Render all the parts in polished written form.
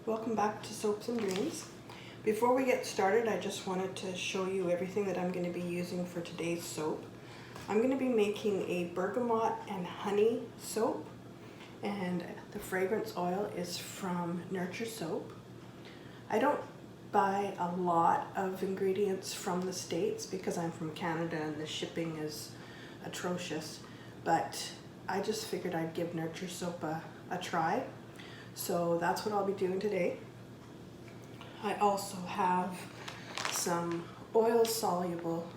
welcome back to Soaps and Dreams. Before we get started, I just wanted to show you everything that I'm going to be using for today's soap. I'm going to be making a bergamot and honey soap, and the fragrance oil is from Nurture Soap. I don't buy a lot of ingredients from the States because I'm from Canada and the shipping is atrocious, but I just figured I'd give Nurture Soap a try. So that's what I'll be doing today. I also have some oil-soluble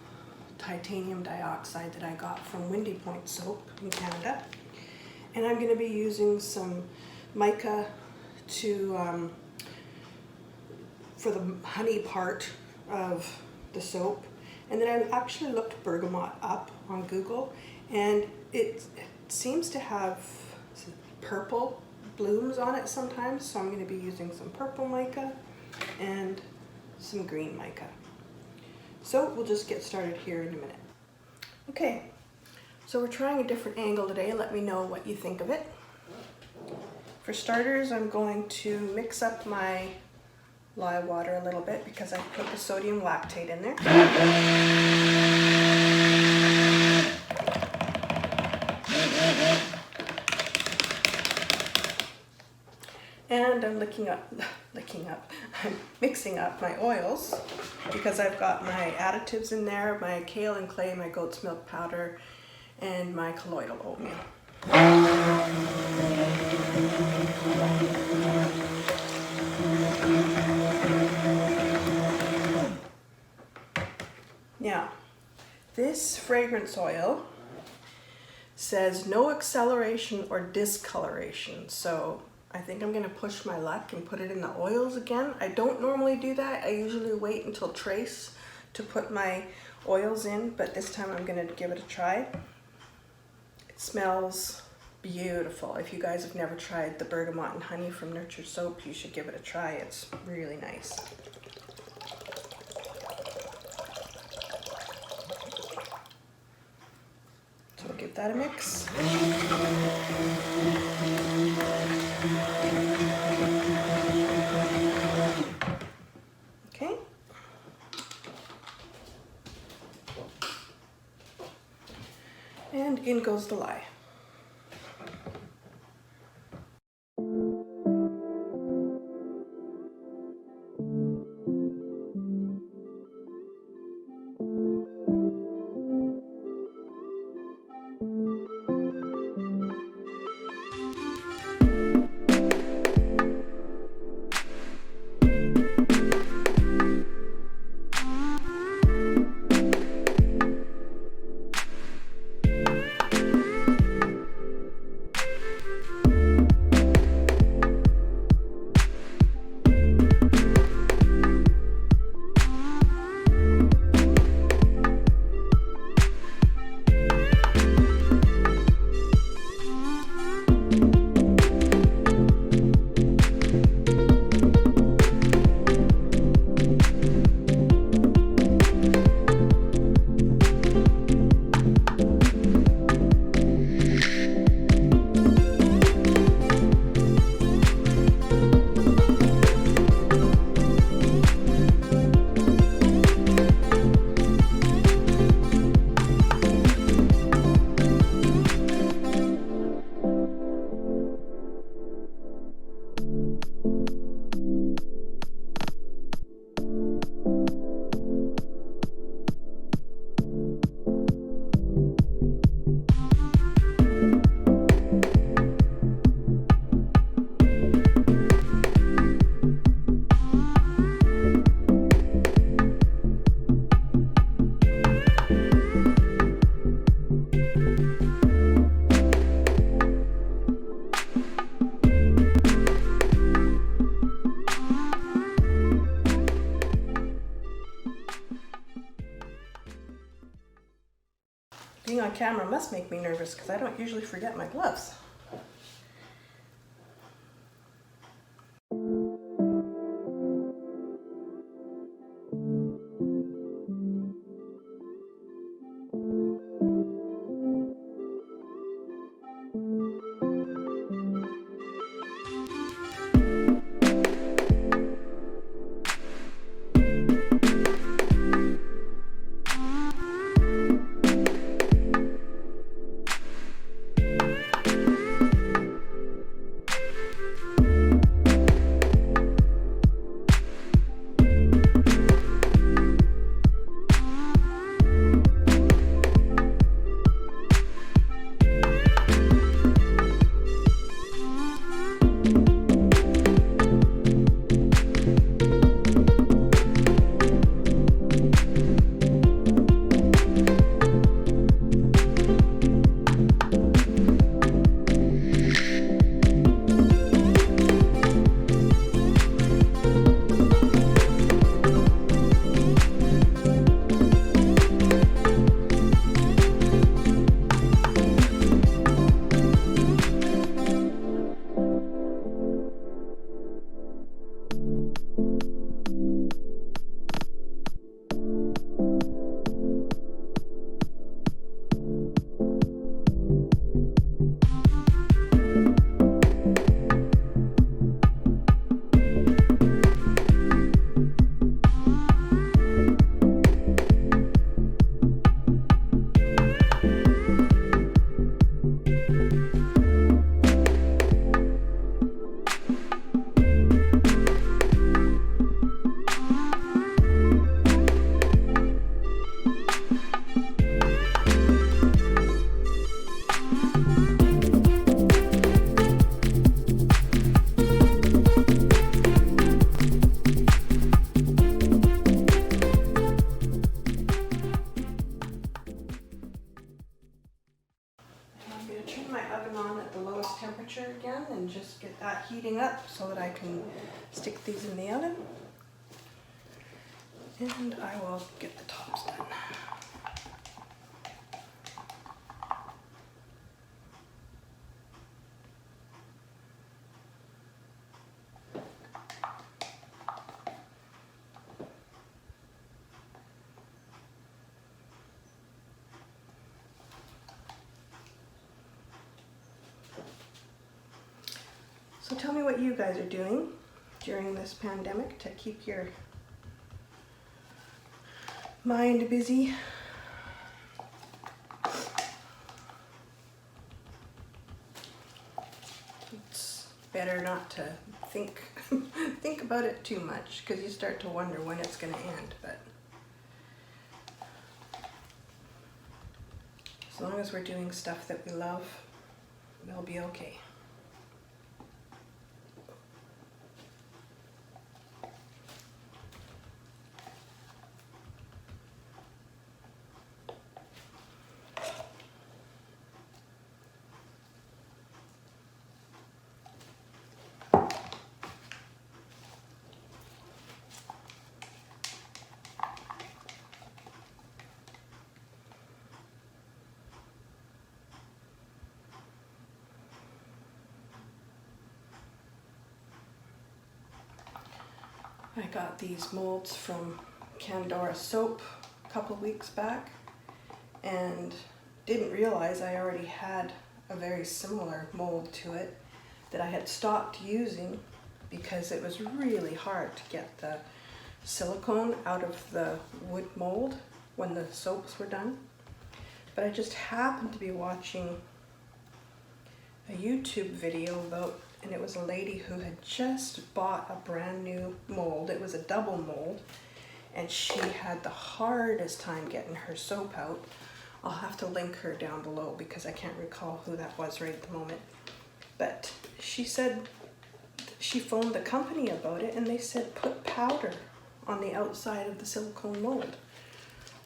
titanium dioxide that I got from Windy Point Soap in Canada. And I'm going to be using some mica for the honey part of the soap. And then I actually looked bergamot up on Google, and it seems to have purple blooms on it sometimes, so I'm going to be using some purple mica and some green mica. So we'll just get started here in a minute. Okay, so we're trying a different angle today. Let me know what you think of it. For starters, I'm going to mix up my lye water a little bit because I put the sodium lactate in there. And I'm I'm mixing up my oils because I've got my additives in there, my kale and clay, my goat's milk powder, and my colloidal oatmeal. Now, this fragrance oil says no acceleration or discoloration, so I think I'm going to push my luck and put it in the oils again. I don't normally do that. I usually wait until trace to put my oils in, but this time I'm going to give it a try. It smells beautiful. If you guys have never tried the bergamot and honey from Nurture Soap, you should give it a try. It's really nice. So we'll give that a mix. Okay. And in goes the lye. Being on camera must make me nervous because I don't usually forget my gloves. can stick these in the oven, and I will get the tops done. So tell me what you guys are doing during this pandemic to keep your mind busy. It's better not to think about it too much, because you start to wonder when it's going to end. But as long as we're doing stuff that we love, we'll be okay. I got these molds from Candora Soap a couple weeks back and didn't realize I already had a very similar mold to it that I had stopped using because it was really hard to get the silicone out of the wood mold when the soaps were done. But I just happened to be watching a YouTube video about, and it was a lady who had just bought a brand new mold. It was a double mold, and she had the hardest time getting her soap out. I'll have to link her down below because I can't recall who that was right at the moment. But she said she phoned the company about it, and they said put powder on the outside of the silicone mold.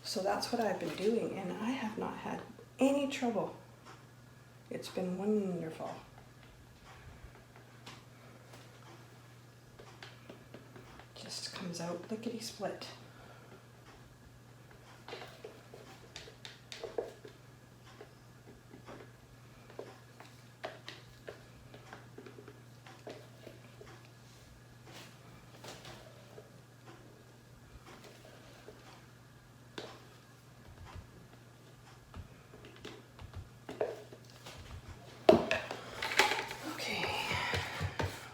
So that's what I've been doing, and I have not had any trouble. It's been wonderful. Just comes out lickety split.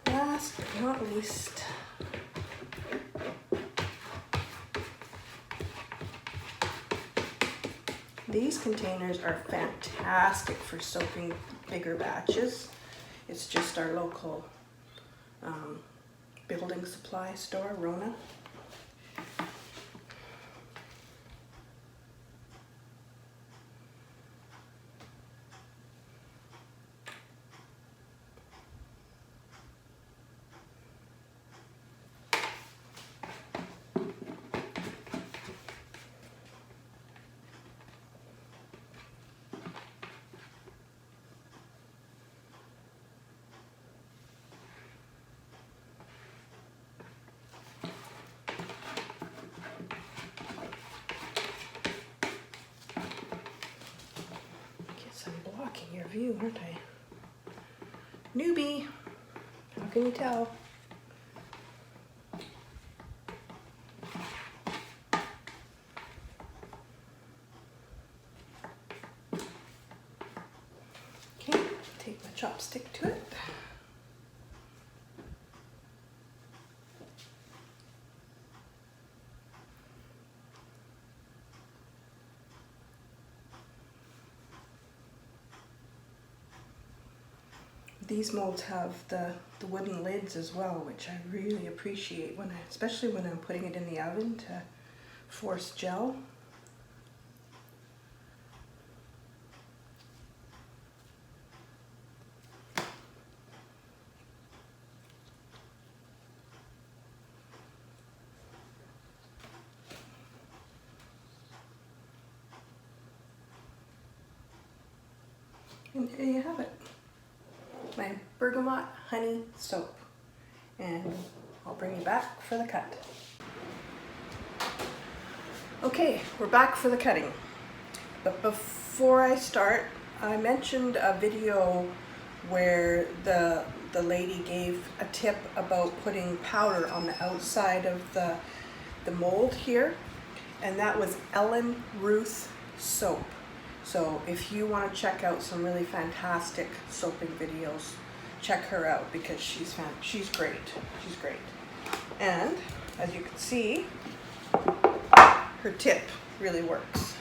Last but not least, these containers are fantastic for soaping bigger batches. It's just our local building supply store, Rona. Blocking your view, aren't I? Newbie, how can you tell? Okay, take my chopstick to it. These molds have the wooden lids as well, which I really appreciate when especially when I'm putting it in the oven to force gel. And there you have it. My Bergamot Honey soap. and I'll bring you back for the cut. Okay, we're back for the cutting. But before I start, I mentioned a video where the lady gave a tip about putting powder on the outside of the mold here, and that was Ellen Ruth soap. So if you want to check out some really fantastic soaping videos, check her out because she's great. She's great. And as you can see, her tip really works.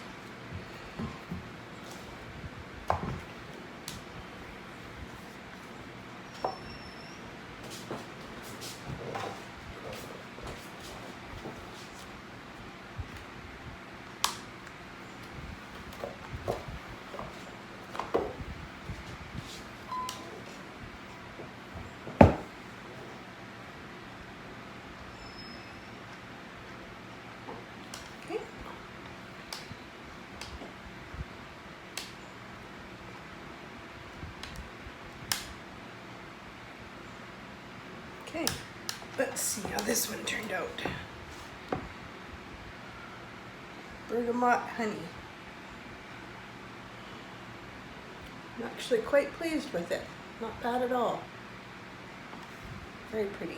Okay, let's see how this one turned out. Bergamot Honey. I'm actually quite pleased with it. Not bad at all. Very pretty.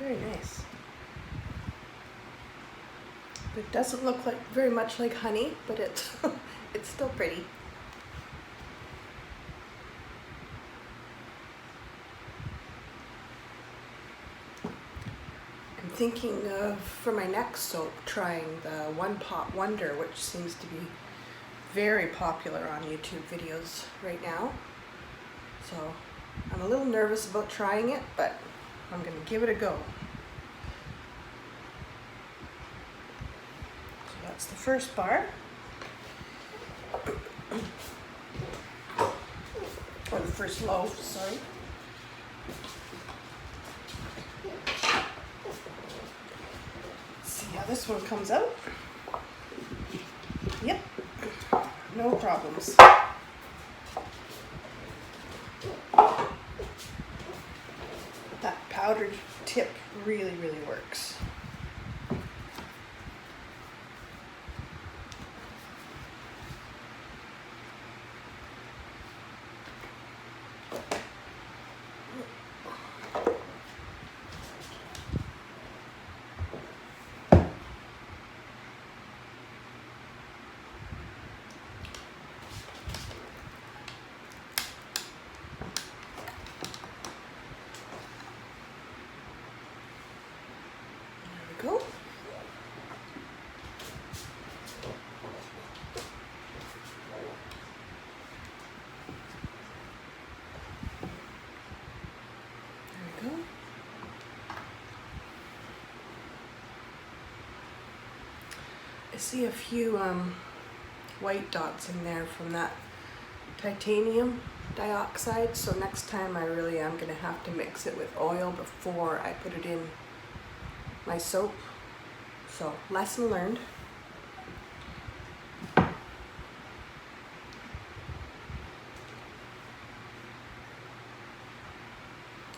Very nice. It doesn't look like very much like honey, but it's it's still pretty. I'm thinking of, for my next soap, trying the One Pot Wonder, which seems to be very popular on YouTube videos right now. So I'm a little nervous about trying it, but I'm going to give it a go. So that's the first bar. Or the first loaf, sorry. Let's see how this one comes out. Yep, no problems. That powdered tip really works. Go. There we go. I see a few white dots in there from that titanium dioxide, so next time I really am going to have to mix it with oil before I put it in my soap. So, lesson learned.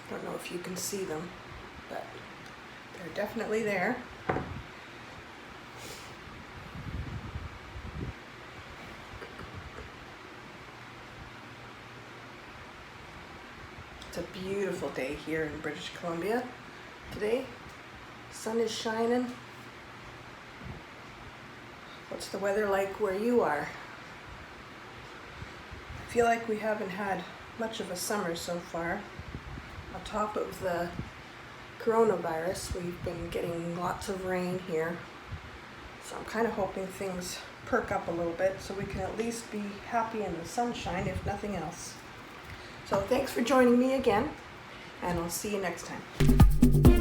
Don't know if you can see them, but they're definitely there. It's a beautiful day here in British Columbia today. Sun is shining. What's the weather like where you are? I feel like we haven't had much of a summer so far. On top of the coronavirus, we've been getting lots of rain here. So I'm kind of hoping things perk up a little bit so we can at least be happy in the sunshine, if nothing else. So thanks for joining me again, and I'll see you next time.